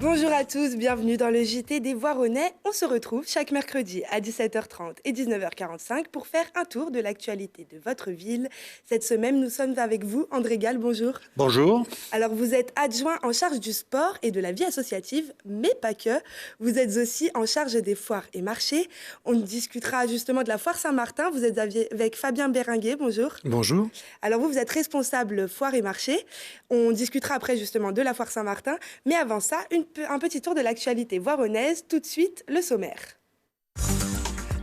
Bonjour à tous, bienvenue dans le JT des Voironnais. On se retrouve chaque mercredi à 17h30 et 19h45 pour faire un tour de l'actualité de votre ville. Cette semaine, nous sommes avec vous, André Gall, bonjour. Bonjour. Alors, vous êtes adjoint en charge du sport et de la vie associative, mais pas que. Vous êtes aussi en charge des foires et marchés. On discutera justement de la foire Saint-Martin. Vous êtes avec Fabien Béringuet, bonjour. Bonjour. Alors vous êtes responsable foire et marché. On discutera après justement de la foire Saint-Martin. Mais avant ça, un petit tour de l'actualité voironnaise. Tout de suite, le sommaire.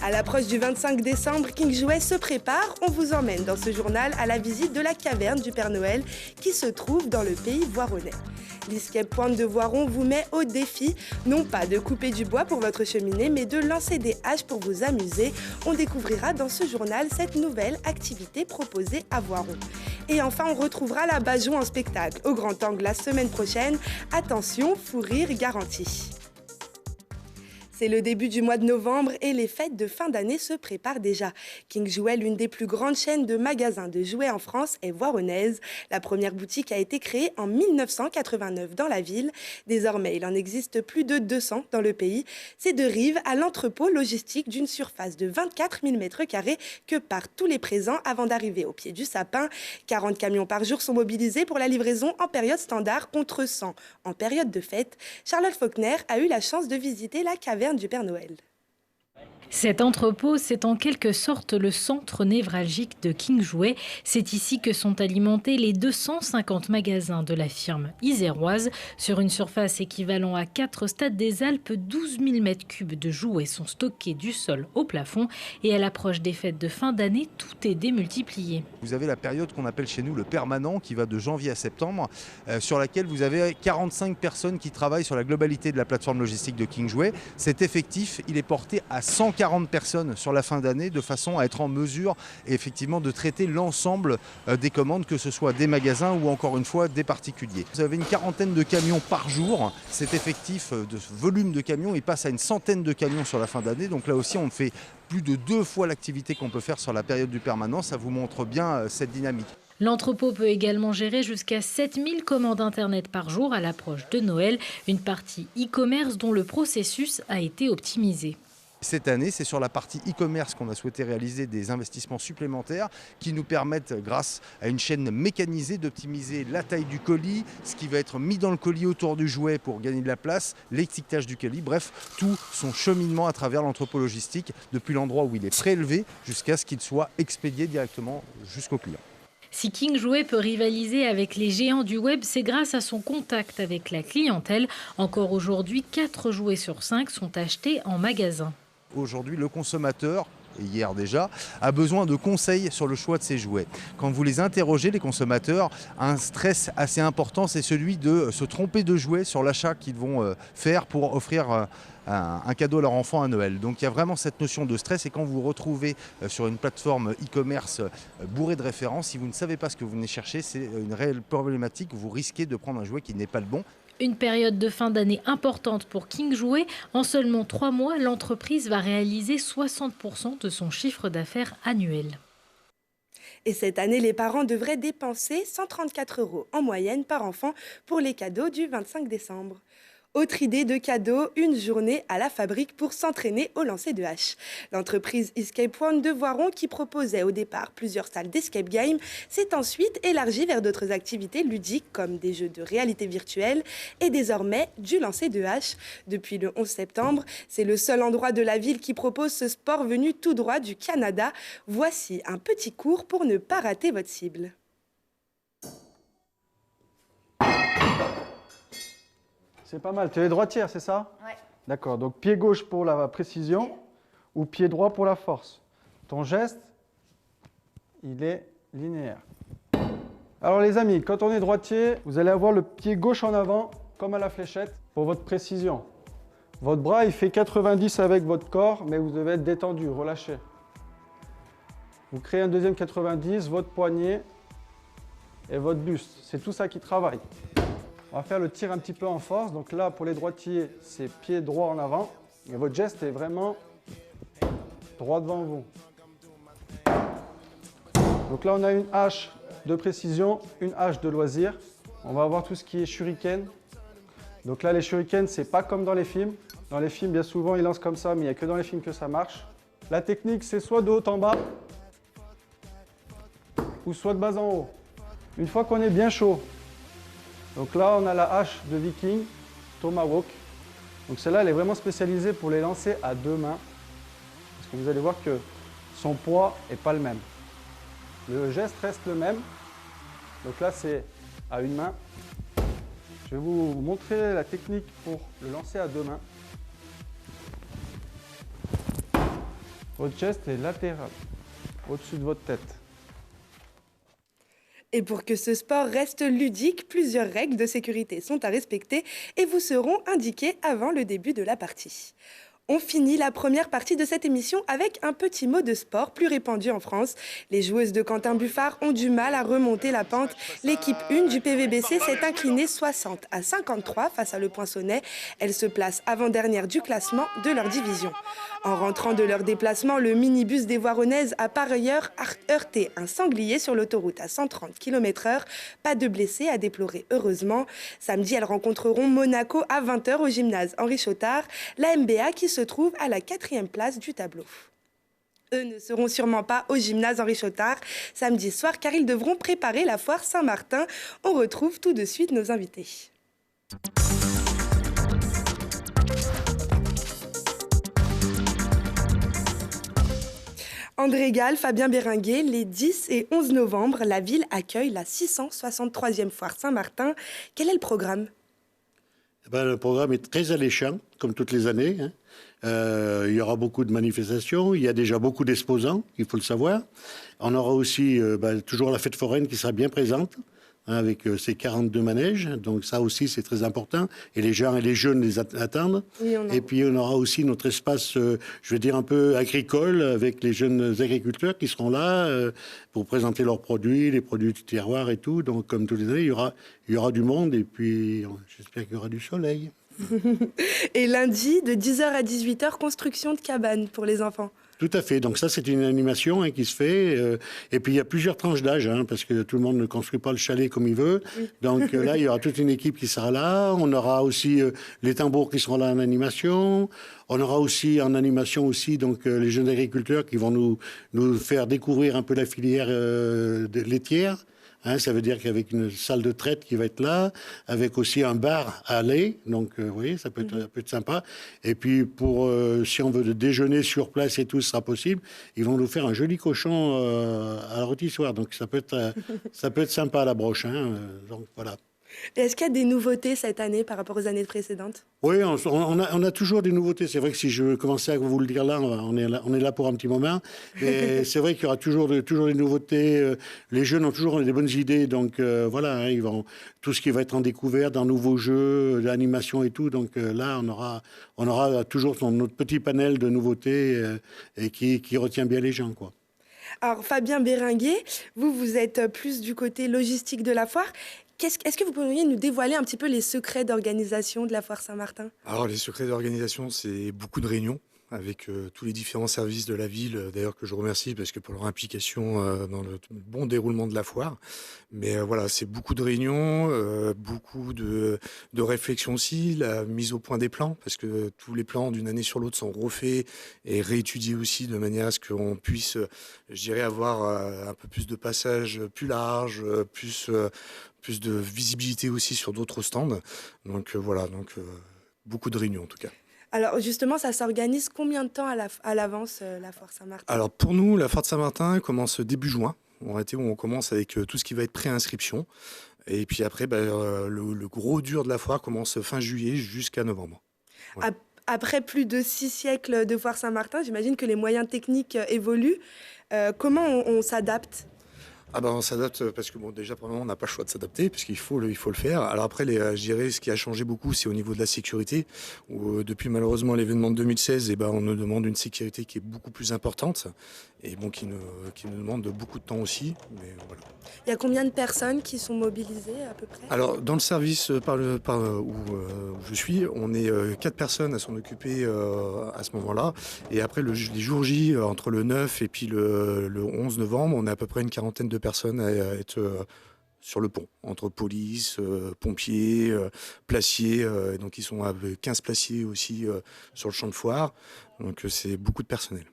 À l'approche du 25 décembre, King Jouet se prépare. On vous emmène dans ce journal à la visite de la caverne du Père Noël qui se trouve dans le pays voironnais. L'Escape Pointe de Voiron vous met au défi, non pas de couper du bois pour votre cheminée, mais de lancer des haches pour vous amuser. On découvrira dans ce journal cette nouvelle activité proposée à Voiron. Et enfin, on retrouvera la Bajon en spectacle au Grand Angle la semaine prochaine. Attention, fou rire garanti. C'est le début du mois de novembre et les fêtes de fin d'année se préparent déjà. King Jouet, l'une des plus grandes chaînes de magasins de jouets en France, est voironnaise. La première boutique a été créée en 1989 dans la ville. Désormais, il en existe plus de 200 dans le pays. C'est de Rives à l'entrepôt logistique d'une surface de 24 000 m² que partent tous les présents avant d'arriver au pied du sapin. 40 camions par jour sont mobilisés pour la livraison en période standard contre 100 en période de fête. Charlotte Faulkner a eu la chance de visiter la caverne du Père Noël. Cet entrepôt, c'est en quelque sorte le centre névralgique de King Jouet. C'est ici que sont alimentés les 250 magasins de la firme iséroise. Sur une surface équivalent à 4 stades des Alpes, 12 000 m³ de jouets sont stockés du sol au plafond. Et à l'approche des fêtes de fin d'année, tout est démultiplié. Vous avez la période qu'on appelle chez nous le permanent, qui va de janvier à septembre, sur laquelle vous avez 45 personnes qui travaillent sur la globalité de la plateforme logistique de King Jouet. Cet effectif, il est porté à 140 personnes sur la fin d'année, de façon à être en mesure effectivement de traiter l'ensemble des commandes, que ce soit des magasins ou encore une fois des particuliers. Vous avez une quarantaine de camions par jour. Cet effectif de volume de camions, il passe à une centaine de camions sur la fin d'année. Donc là aussi, on fait plus de 2 fois l'activité qu'on peut faire sur la période du permanent. Ça vous montre bien cette dynamique. L'entrepôt peut également gérer jusqu'à 7000 commandes Internet par jour à l'approche de Noël, une partie e-commerce dont le processus a été optimisé. Cette année, c'est sur la partie e-commerce qu'on a souhaité réaliser des investissements supplémentaires qui nous permettent, grâce à une chaîne mécanisée, d'optimiser la taille du colis, ce qui va être mis dans le colis autour du jouet pour gagner de la place, l'étiquetage du colis, bref, tout son cheminement à travers l'entrepôt logistique, depuis l'endroit où il est prélevé jusqu'à ce qu'il soit expédié directement jusqu'au client. Si King Jouet peut rivaliser avec les géants du web, c'est grâce à son contact avec la clientèle. Encore aujourd'hui, 4 jouets sur 5 sont achetés en magasin. Aujourd'hui, le consommateur, et hier déjà, a besoin de conseils sur le choix de ses jouets. Quand vous les interrogez, les consommateurs, un stress assez important, c'est celui de se tromper de jouets sur l'achat qu'ils vont faire pour offrir un cadeau à leur enfant à Noël. Donc il y a vraiment cette notion de stress, et quand vous vous retrouvez sur une plateforme e-commerce bourrée de références, si vous ne savez pas ce que vous venez chercher, c'est une réelle problématique. Vous risquez de prendre un jouet qui n'est pas le bon. Une période de fin d'année importante pour King Jouet. En seulement 3 mois, l'entreprise va réaliser 60% de son chiffre d'affaires annuel. Et cette année, les parents devraient dépenser 134 € en moyenne par enfant pour les cadeaux du 25 décembre. Autre idée de cadeau, une journée à la fabrique pour s'entraîner au lancer de hache. L'entreprise Escape Pointe de Voiron, qui proposait au départ plusieurs salles d'escape game, s'est ensuite élargie vers d'autres activités ludiques comme des jeux de réalité virtuelle et désormais du lancer de hache. Depuis le 11 septembre, c'est le seul endroit de la ville qui propose ce sport venu tout droit du Canada. Voici un petit cours pour ne pas rater votre cible. C'est pas mal. Tu es droitière, c'est ça? Ouais. D'accord. Donc pied gauche pour la précision ou pied droit pour la force. Ton geste, il est linéaire. Alors les amis, quand on est droitier, vous allez avoir le pied gauche en avant, comme à la fléchette, pour votre précision. Votre bras, il fait 90 avec votre corps, mais vous devez être détendu, relâché. Vous créez un deuxième 90, votre poignet et votre buste. C'est tout ça qui travaille. On va faire le tir un petit peu en force. Donc là, pour les droitiers, c'est pied droit en avant. Et votre geste est vraiment droit devant vous. Donc là, on a une hache de précision, une hache de loisir. On va avoir tout ce qui est shuriken. Donc là, les shurikens, c'est pas comme dans les films. Dans les films, bien souvent, ils lancent comme ça, mais il n'y a que dans les films que ça marche. La technique, c'est soit de haut en bas, ou soit de bas en haut. Une fois qu'on est bien chaud, donc là, on a la hache de Viking, Tomahawk. Donc celle-là, elle est vraiment spécialisée pour les lancer à deux mains. Parce que vous allez voir que son poids n'est pas le même. Le geste reste le même. Donc là, c'est à une main. Je vais vous montrer la technique pour le lancer à deux mains. Votre geste est latéral, au-dessus de votre tête. Et pour que ce sport reste ludique, plusieurs règles de sécurité sont à respecter et vous seront indiquées avant le début de la partie. On finit la première partie de cette émission avec un petit mot de sport plus répandu en France. Les joueuses de Quentin Buffard ont du mal à remonter la pente. L'équipe 1 du PVBC s'est inclinée 60-53 face à Le Poinçonnet. Elle se place avant-dernière du classement de leur division. En rentrant de leur déplacement, le minibus des Voironnaises a par ailleurs heurté un sanglier sur l'autoroute à 130 km/h. Pas de blessés à déplorer, heureusement. Samedi, elles rencontreront Monaco à 20h au gymnase Henri Chautard, la MBA qui se trouve à la 4e place du tableau. Eux ne seront sûrement pas au gymnase Henri Chautard samedi soir car ils devront préparer la foire Saint-Martin. On retrouve tout de suite nos invités. André Gall, Fabien Béringuet, les 10 et 11 novembre, la ville accueille la 663e foire Saint-Martin. Quel est le programme ? Le programme est très alléchant, comme toutes les années. Il y aura beaucoup de manifestations, il y a déjà beaucoup d'exposants, il faut le savoir. On aura aussi toujours la fête foraine qui sera bien présente, avec ses 42 manèges. Donc ça aussi, c'est très important. Et les gens et les jeunes les attendent. Oui, et puis on aura aussi notre espace, je vais dire un peu agricole, avec les jeunes agriculteurs qui seront là pour présenter leurs produits, les produits du terroir et tout. Donc comme tous les années, il y aura du monde et puis j'espère qu'il y aura du soleil. Et lundi, de 10h à 18h, construction de cabanes pour les enfants. Tout à fait. Donc ça, c'est une animation qui se fait. Et puis, il y a plusieurs tranches d'âge, parce que tout le monde ne construit pas le chalet comme il veut. Oui. Donc là, il y aura toute une équipe qui sera là. On aura aussi les tambours qui seront là en animation. On aura aussi en animation aussi donc les jeunes agriculteurs qui vont nous faire découvrir un peu la filière laitière. Ça veut dire qu'avec une salle de traite qui va être là, avec aussi un bar à lait, donc vous voyez, ça peut être sympa. Et puis si on veut déjeuner sur place et tout, ce sera possible. Ils vont nous faire un joli cochon à la rôtissoire, donc ça peut être sympa à la broche. Donc voilà. Et est-ce qu'il y a des nouveautés cette année par rapport aux années précédentes ? Oui, on a toujours des nouveautés. C'est vrai que si je commençais à vous le dire là, on est là pour un petit moment. Mais c'est vrai qu'il y aura toujours des nouveautés. Les jeunes ont toujours des bonnes idées. Donc voilà, ils vont tout ce qui va être en découverte, dans nouveaux jeux, l'animation et tout. Donc là, on aura toujours notre petit panel de nouveautés et qui retient bien les gens, quoi. Alors Fabien Béringuet, vous êtes plus du côté logistique de la foire. Est-ce que vous pourriez nous dévoiler un petit peu les secrets d'organisation de la foire Saint-Martin ? Alors les secrets d'organisation, c'est beaucoup de réunions avec tous les différents services de la ville, d'ailleurs que je remercie parce que pour leur implication dans le bon déroulement de la foire. Mais voilà, c'est beaucoup de réunions, beaucoup de réflexions aussi, la mise au point des plans, parce que tous les plans d'une année sur l'autre sont refaits et réétudiés aussi de manière à ce qu'on puisse, je dirais, avoir un peu plus de passages plus larges, plus de visibilité aussi sur d'autres stands. Donc voilà, beaucoup de réunions en tout cas. Alors justement, ça s'organise combien de temps à l'avance, la foire Saint-Martin ? Alors pour nous, la foire de Saint-Martin commence début juin. Où on commence avec tout ce qui va être pré-inscription. Et puis après, le gros dur de la foire commence fin juillet jusqu'à novembre. Ouais. Après plus de 6 siècles de foire Saint-Martin, j'imagine que les moyens techniques évoluent. Comment on s'adapte ? Ah ben on s'adapte parce que bon déjà pour le moment on n'a pas le choix de s'adapter parce qu'il faut il faut le faire. Alors après je dirais ce qui a changé beaucoup c'est au niveau de la sécurité où depuis malheureusement l'événement de 2016 on nous demande une sécurité qui est beaucoup plus importante et bon qui nous demande beaucoup de temps aussi mais voilà. Il y a combien de personnes qui sont mobilisées à peu près? Alors dans le service où je suis, on est 4 personnes à s'en occuper à ce moment-là et après les jours J entre le 9 et puis le 11 novembre, on a à peu près une quarantaine de personnes à être sur le pont, entre police, pompiers, placiers, donc ils sont à 15 placiers aussi sur le champ de foire, donc c'est beaucoup de personnel.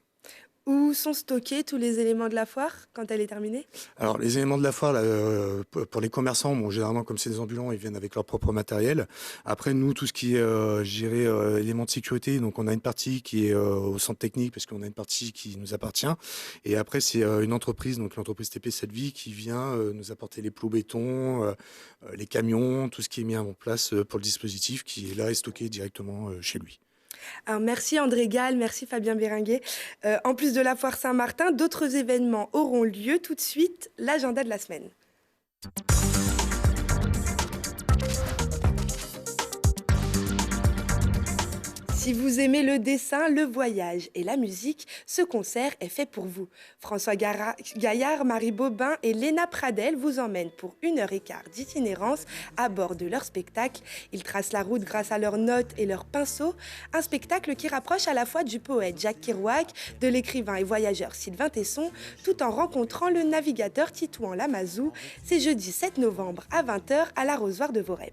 Où sont stockés tous les éléments de la foire quand elle est terminée? Alors les éléments de la foire, là, pour les commerçants, bon, généralement comme c'est des ambulants, ils viennent avec leur propre matériel. Après nous, tout ce qui est géré éléments de sécurité, donc on a une partie qui est au centre technique parce qu'on a une partie qui nous appartient. Et après c'est une entreprise, donc l'entreprise TP7 Vie qui vient nous apporter les plots béton, les camions, tout ce qui est mis en place pour le dispositif qui est là et stocké directement chez lui. Alors, merci André Gall, merci Fabien Béringuet. En plus de la foire Saint-Martin, d'autres événements auront lieu. Tout de suite, l'agenda de la semaine. Si vous aimez le dessin, le voyage et la musique, ce concert est fait pour vous. François Gaillard, Marie Bobin et Léna Pradel vous emmènent pour 1h15 d'itinérance à bord de leur spectacle. Ils tracent la route grâce à leurs notes et leurs pinceaux. Un spectacle qui rapproche à la fois du poète Jacques Kerouac, de l'écrivain et voyageur Sylvain Tesson, tout en rencontrant le navigateur Titouan Lamazou. C'est jeudi 7 novembre à 20h à l'arrosoir de Vorep.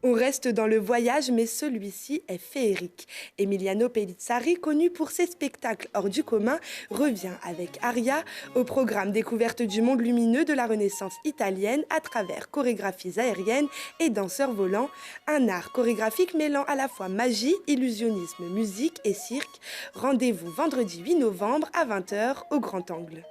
On reste dans le voyage, mais celui-ci est féerique. Emiliano Pellizzari, connu pour ses spectacles hors du commun, revient avec Aria au programme Découverte du monde lumineux de la Renaissance italienne à travers chorégraphies aériennes et danseurs volants. Un art chorégraphique mêlant à la fois magie, illusionnisme, musique et cirque. Rendez-vous vendredi 8 novembre à 20h au Grand Angle.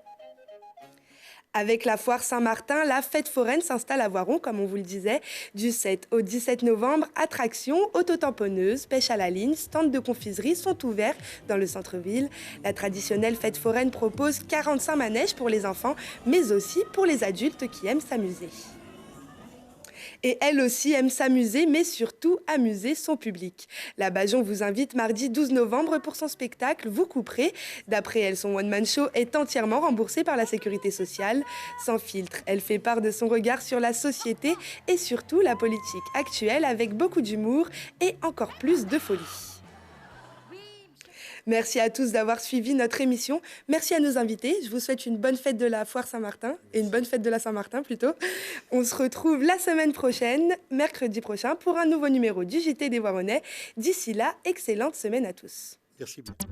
Avec la foire Saint-Martin, la fête foraine s'installe à Voiron, comme on vous le disait, du 7 au 17 novembre. Attractions, auto-tamponneuses, pêche à la ligne, stands de confiserie sont ouverts dans le centre-ville. La traditionnelle fête foraine propose 45 manèges pour les enfants, mais aussi pour les adultes qui aiment s'amuser. Et elle aussi aime s'amuser, mais surtout amuser son public. La Bajon vous invite mardi 12 novembre pour son spectacle Vous couperez. D'après elle, son one-man show est entièrement remboursé par la sécurité sociale. Sans filtre, elle fait part de son regard sur la société et surtout la politique actuelle avec beaucoup d'humour et encore plus de folie. Merci à tous d'avoir suivi notre émission. Merci à nos invités. Je vous souhaite une bonne fête de la foire Saint-Martin et une bonne fête de la Saint-Martin plutôt. On se retrouve la semaine prochaine, mercredi prochain, pour un nouveau numéro du JT des Voironnais. D'ici là, excellente semaine à tous. Merci beaucoup.